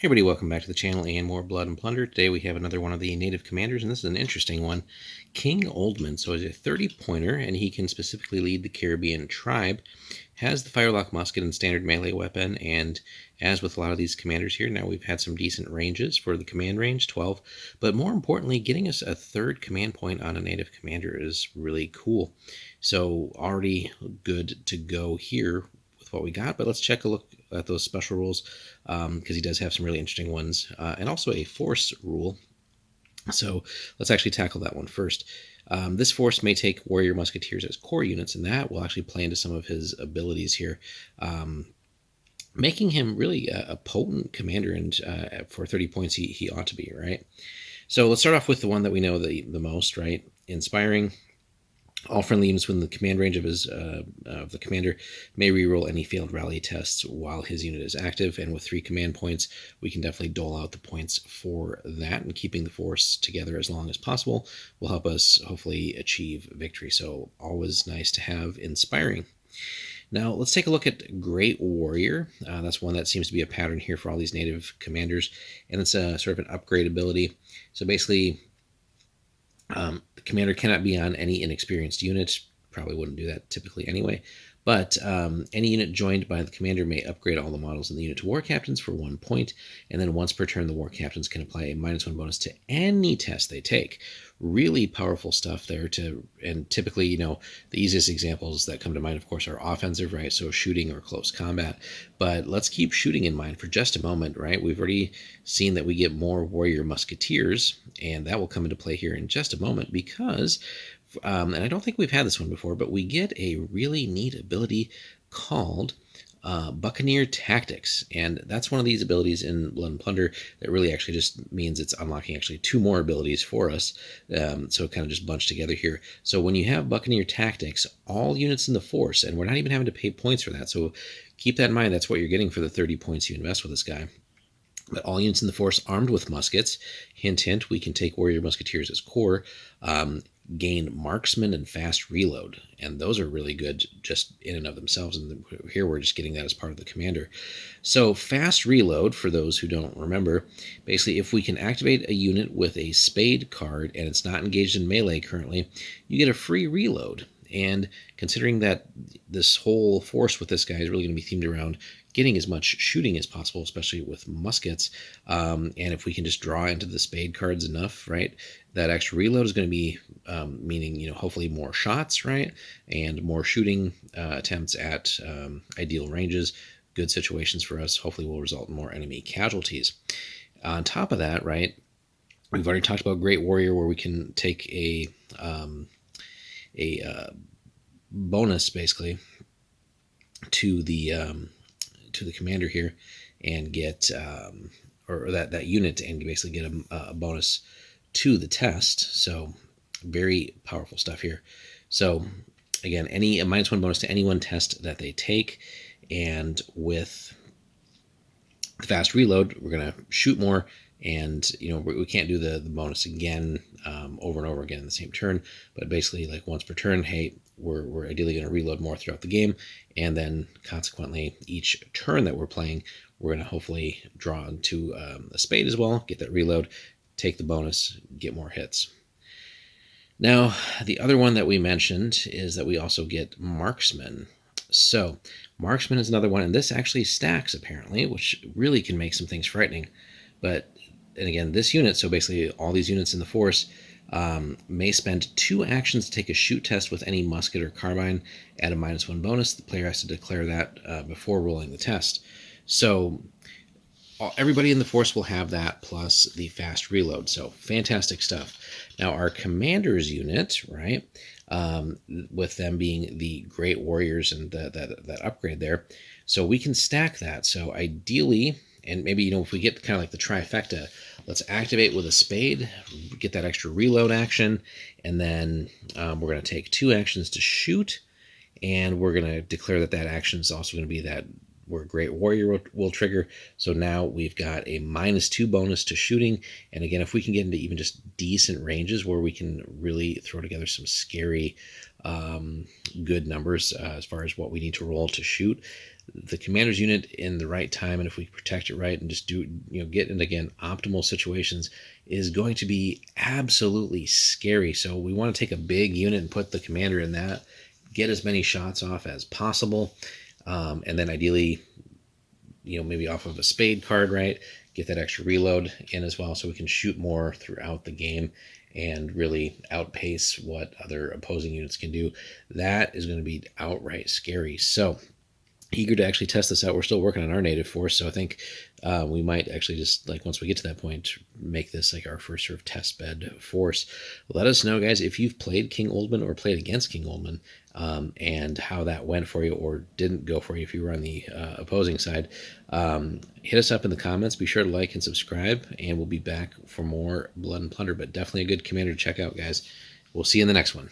Hey everybody, welcome back to the channel and more Blood and Plunder. Today we have another one of the native commanders, and this is an interesting one. King Oldman, so he's a 30-pointer, and he can specifically lead the Caribbean tribe, has the Firelock musket and standard melee weapon, and as with a lot of these commanders here, now we've had some decent ranges for the command range, 12, but more importantly, getting us a third command point on a native commander is really cool. So already good to go here with what we got, but let's check a look at those special rules because he does have some really interesting ones, and also a force rule. So let's actually tackle that one first. This force may take warrior musketeers as core units, and that will actually play into some of his abilities here, making him really a potent commander. And for 30 points, he ought to be, right? So let's start off with the one that we know the most, right? Inspiring. All friendly units within the command range of the commander may reroll any failed rally tests while his unit is active, and with 3 command points, we can definitely dole out the points for that, and keeping the force together as long as possible will help us hopefully achieve victory. So always nice to have inspiring. Now let's take a look at Great Warrior. That's one that seems to be a pattern here for all these native commanders, and it's a sort of an upgrade ability. So basically, the commander cannot be on any inexperienced unit. Probably wouldn't do that typically anyway. But any unit joined by the commander may upgrade all the models in the unit to war captains for 1 point, and then once per turn, the war captains can apply a -1 bonus to any test they take. Really powerful stuff there. And typically, the easiest examples that come to mind, of course, are offensive, right? So shooting or close combat. But let's keep shooting in mind for just a moment, right? We've already seen that we get more warrior musketeers, and that will come into play here in just a moment because and I don't think we've had this one before, but we get a really neat ability called Buccaneer Tactics. And that's one of these abilities in Blood and Plunder that really actually just means it's unlocking actually 2 more abilities for us. So kind of just bunched together here. So when you have Buccaneer Tactics, all units in the force, and we're not even having to pay points for that. So keep that in mind. That's what you're getting for the 30 points you invest with this guy. But all units in the force armed with muskets, hint, hint, we can take warrior musketeers as core, gain marksman and fast reload. And those are really good just in and of themselves. And here we're just getting that as part of the commander. So fast reload, for those who don't remember, basically if we can activate a unit with a spade card and it's not engaged in melee currently, you get a free reload. And considering that this whole force with this guy is really going to be themed around getting as much shooting as possible, especially with muskets, and if we can just draw into the spade cards enough, right, that extra reload is going to be meaning, hopefully more shots, right, and more shooting attempts at ideal ranges. Good situations for us. Hopefully will result in more enemy casualties. On top of that, right, we've already talked about Great Warrior, where we can take a bonus basically to the commander here and get or that unit and basically get a bonus to the test. So very powerful stuff here. So again, a -1 bonus to any one test that they take, and with fast reload, we're going to shoot more. And we can't do the bonus again over and over again in the same turn, but basically like once per turn, hey, we're ideally going to reload more throughout the game, and then consequently each turn that we're playing, we're going to hopefully draw into a spade as well, get that reload, take the bonus, get more hits. Now the other one that we mentioned is that we also get marksman. So marksman is another one, and this actually stacks apparently, which really can make some things frightening. And again, this unit, so basically all these units in the force, may spend 2 actions to take a shoot test with any musket or carbine at a -1 bonus. The player has to declare that before rolling the test. So everybody in the force will have that plus the fast reload. So fantastic stuff. Now our commander's unit, right, with them being the Great Warriors and that upgrade there, so we can stack that. So ideally, and maybe, if we get kind of like the trifecta, let's activate with a spade, get that extra reload action, and then we're going to take 2 actions to shoot, and we're going to declare that action is also going to be that where Great Warrior will trigger. So now we've got a -2 bonus to shooting. And again, if we can get into even just decent ranges where we can really throw together some scary good numbers as far as what we need to roll to shoot, the commander's unit in the right time, and if we protect it right and just do, get in again optimal situations, is going to be absolutely scary. So we want to take a big unit and put the commander in that, get as many shots off as possible, and then ideally, maybe off of a spade card, right? Get that extra reload in as well, so we can shoot more throughout the game and really outpace what other opposing units can do. That is going to be outright scary. So eager to actually test this out. We're still working on our native force, so I think we might actually just, like, once we get to that point, make this like our first sort of test bed force. Let us know, guys, if you've played King Oldman or played against King Oldman, and how that went for you or didn't go for you if you were on the opposing side. Hit us up in the comments. Be sure to like and subscribe, and we'll be back for more Blood and Plunder, but definitely a good commander to check out, guys. We'll see you in the next one.